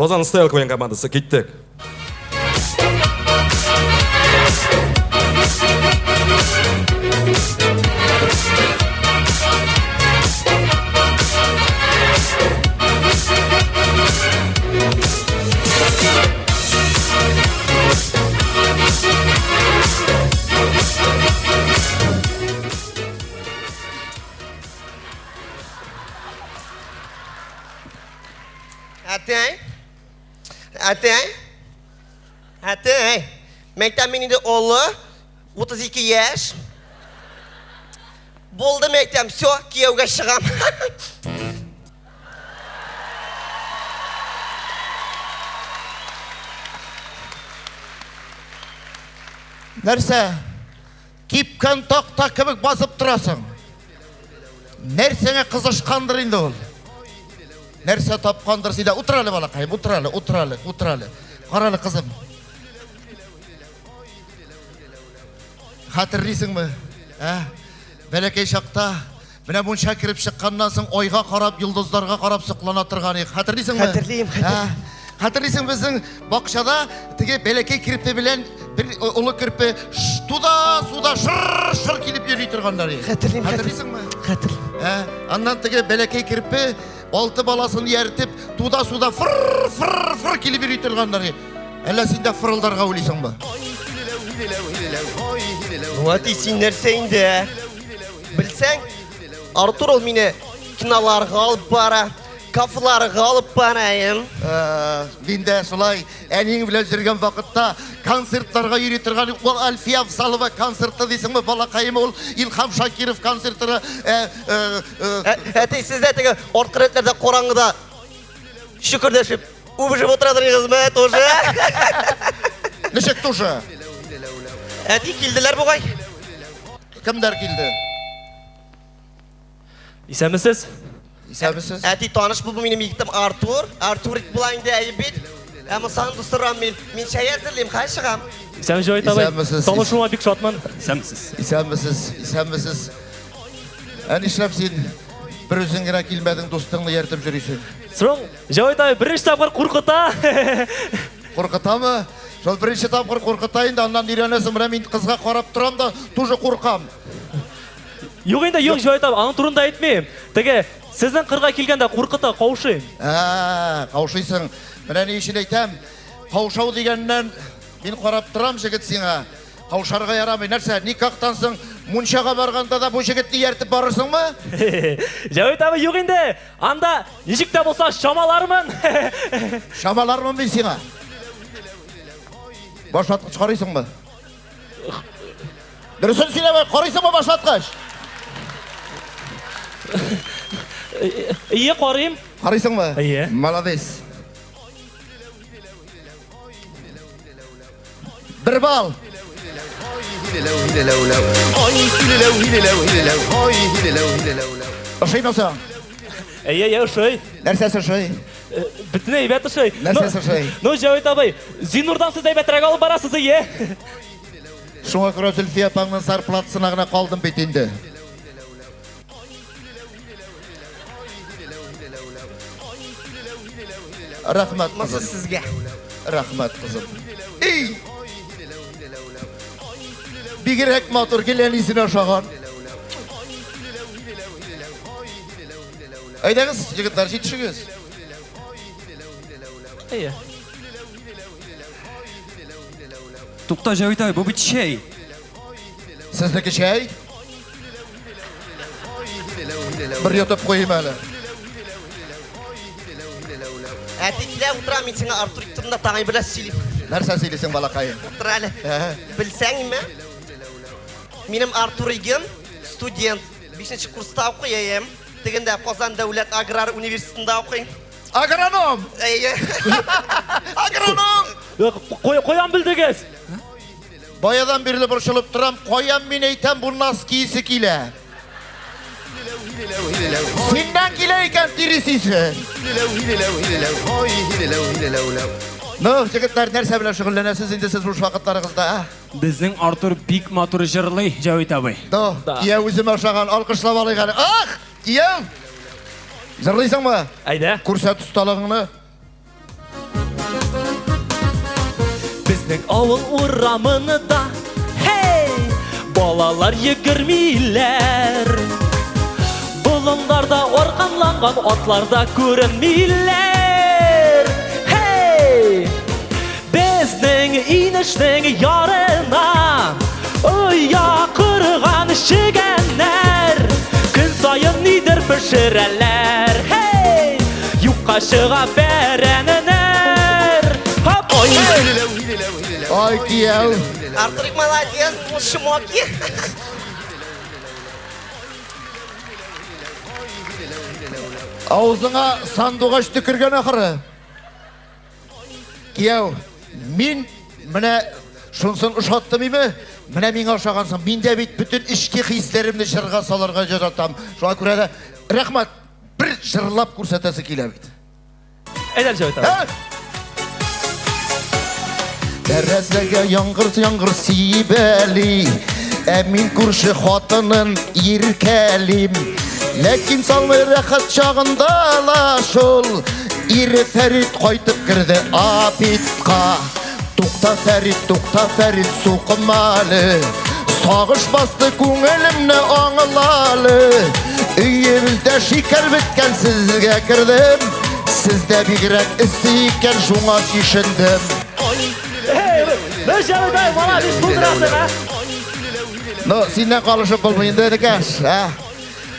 Qozon Style qo'yin komandasi ketdik. Atay, mektebimin oğlu 32 yaş. Buldu mektep, çok kiyevge çıkam. Нәрсе? Кипкен тақта кебек басып тұрасың. Нәрсеңе қызышқандыр енді ол. Нәрсе тапқандыр сида. Отыралы балақайым, отыралы. Қаралы қызым. Хатырлисың мы? Бәләкей шақта, міне мұнша кіріп шыққаннан соң ойға қарап, йылдыздарға қарап сұқлана тұрған ек. Хатырлисың мы? Хатырлейм. Хатырлисың біздің бақшада теге бәләкей кіріпті білен бір ұлы кіріпі суда шыр келіп ери тұрғандар ек. Хатырлисың мы? Хатырлейм. Аннан теге бәләкей кіріпі 6 баласын ертіп, суда фыр келіп ери тұрғандар ек. Әлі сенде фырылдарға өлейсің ба? Muhat isin nerseyinde? Bilsen, Artur ol mine kinalarga alıp bara, kafalarga alıp barayım. Мен де солай әнең білен жүрген вақытта концерттарға үйретірген ол Альфия Абзалова концерті дейсің бі балақайым ол Илхам Шакиров концерттері Sizde tege ortqiretlerde qorаңғыда şükürdешіп, убыжып отырадырыңыз ма, тоже? Нешек тоже? Әти келділер бұғай? Кімдер келді? Исәмісіз? Исәмісіз? Әти таныш бұл менің мектебім Артур бұлайында әйбет. Әмі саңды сұрам мен шай әзірлейм, қай шығам? Исәміз жауай табай. Исәмісіз. Танышуыма бик шатман. Исәмісіз. Ән ішләп сен бір өзің гена келмедің достыңды ертіп жүрейсің. Сұрың, жауай табай бірінші тапқыр қорқыта. Қорқыта ма? Жол бірінші тапқыр қорқытайын да, аннан үйренесің, мен қызға қарап тұрам да, тоже қорқам. Yok енді, yok жауай табай, аның тұрында айтмейм. Теге, сіздің қырға келгенде қорқыта қауышайым. Қаушайсың. Мен ешін айтам, қаушау дегеннен мен қарап тұрам жігіт сеңа. Қаушарға ярамай, нәрсе, никақтан соң мұншаға барғанда да бұл жігітті ертіп барырсың ма? Жауай табай, yok енді, анда нешікте болса шамалармын. Шамалармын мен сеңа. Башлатқыш қарайсың ба? Дұрысын сөйлемей, қарайсың ба башлатқыш? Ие қарайым. Қарайсың ба? Ие. Молодец. Bir bal. Ошай насың? Ие, ошай. Нәрсесі ошай? Бітіне әйбет ошай. Нәрсесі ошай? Ну, жауай табай, Зинурдан сіз әйбетрәк алып барасыз, ие. Шуңа күрә Зөлфия апаңның зарплатасына гына қалдым бит инде. Рахмат Мысы қызым. сізге. Рахмат қызым. Ей! Бигерек матур келенисін ашаған. Айдаңыз, жігіттер, жетішіңіз. Ие. Тоқта Жауит ай, бұл бүт шай. Сіздікі шай? Бір йотып қойым әлі. Әти келе отырам, мен сеңа Артур тұрында тағай біләс сөйлейм. Нәрсе сөйлесің балақайым? Отыр әлі. Білсәң ме? Менің Артур егім студент. 5-ші курста оқиым. Дегенде Қозан Дәулет Аграр университетінде оқиым. Агроном! Агроном! Қоян білдігіз. Баядан бірлі бұршылып тұрам, қоям мен айтам бұл нас кейісі келі. Сеннен келі екен тиресісі. Ну, жігіттер, нәрсе білен шүғілленесіз, енді сіз бұл вақыттарыңызда, Біздің Артур бик матур жырлы, Жауит абай. Кие өзім ашаған, алқышлап алайық әлі. Ах, кие! Жырлайсың ба? Айда. Көрсет ұсталығыңны. Безнең авыл урамында Hey! Балалар йөгермиләр Болындарда арканланган атларда күренмиләр Hey! Безнең инештең ярына Оя кырган чигәннәр Көн сайын нидер пешерәләр Hey! Юкка чыга бәрәнәләр Хоп! Ай, кияу. Артурик молодец, шмоки. Аузыңа сандуғаш түкірген ақыры. Кияу, мен міне шунсын ұшаттым еме, міне мен ашағансың. Мен де бит бүтін ішкі қиістерімді жырға саларға жаратам. Шуға көреді, рахмат, бір жырлап көрсетесі келе бит. Әйдәл Җавит аға. Тәрәзәгә яңғыр сибәли, Әмин күрші хатынын иркәлим. Ләкин салмай рәхәт чағында ла шул, Ире Фәрит қайтып кірді апитқа. Туқта Фәрит суқымалы, Сағыш басты көңілімні аңылалы. Үйімізді шикер біткен сізге кірдім, Сізді бігірек ісі екен жуңа шешіндім. Мен Җавит аға, молодец, булдырасың, а? Ну, сенен қалышып болмайынды едікәш, а?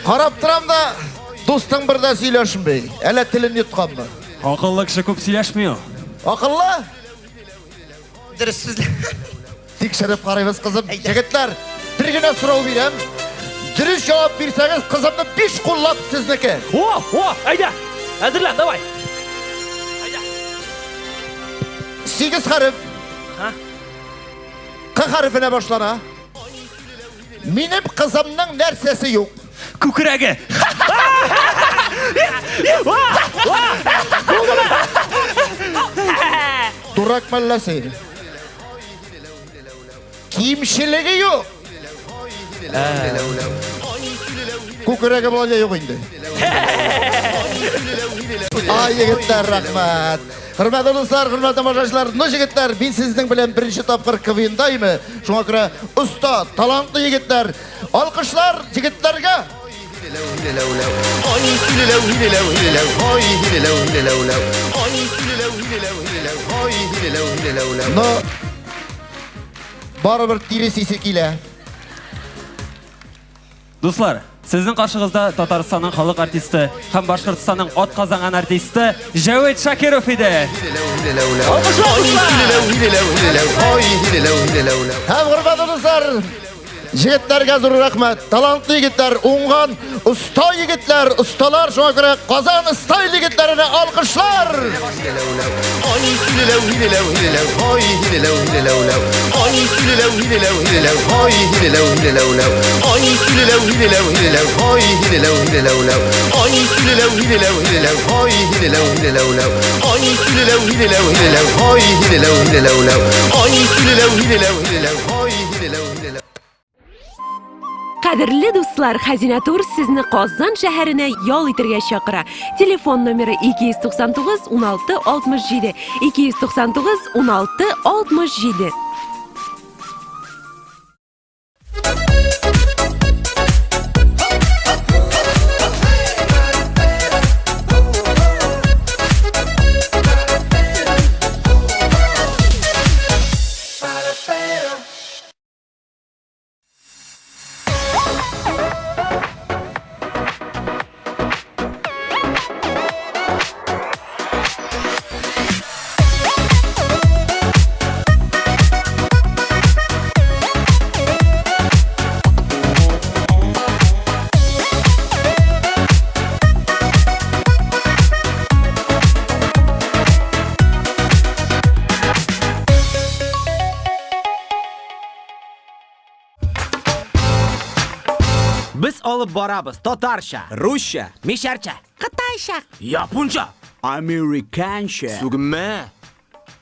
Қарап тұрам да, достың бірді сөйлешін бей. Әлі тілін ұтқан ба? Ақыллы кіші көп сөйлешмей. Ақылла? Дұрыс сөзле. Текшіріп қараймыз қызым. Жігітлер, бір гіне сұрау берем. Дұрыс жауап берсеңіз, қызымды 5 қоллап сіздікі. Әйдә, әзірлән, давай. 8 харif. Q harfine başlana. Benim kızımның нәрсесі yok. Күкірәге. Durak mallası. Kimşiligi yok. Күкірәге болая yok indi. Ay yigitler, rahmat. Hürmetli dostlar, hürmetli tamашачылар, ну жігіттер, мен сіздің білен бірінші тапқыр квиндаймы. Шуңа күрә ұста, талантлы егіттер. Алқышлар жігіттерге. Но барыбір тиресесі келе. Дуслар, сіздің қаршығызда Татарстанның халық артисті һәм Башқұртстанның от қазанған артисті Җавит Шакиров еді. Һәм хөрмәтле достар, җегетләргә зур рәхмәт. Талантлы егетләр, уңган, уста егетләр, осталар, шуңа күрә Казан стайл егетләренә алкышлар. Qadrli do'stlar, Xazina Tur sizni Qozon shahriga yo'l ittirga chaqira. Telefon nomeri 299 16 67 299 16 67. Biz olib boramiz Tatarcha, Ruscha, Misharcha, Qitaycha, Yaponcha, Amerikancha. Sugma.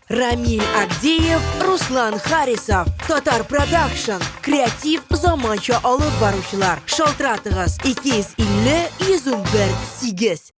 Рамиль Агдеев, Руслан Харисов, Tatar Production, kreativ zamancha olib boruvchilar. Шалтыратыгыз 250 101 8.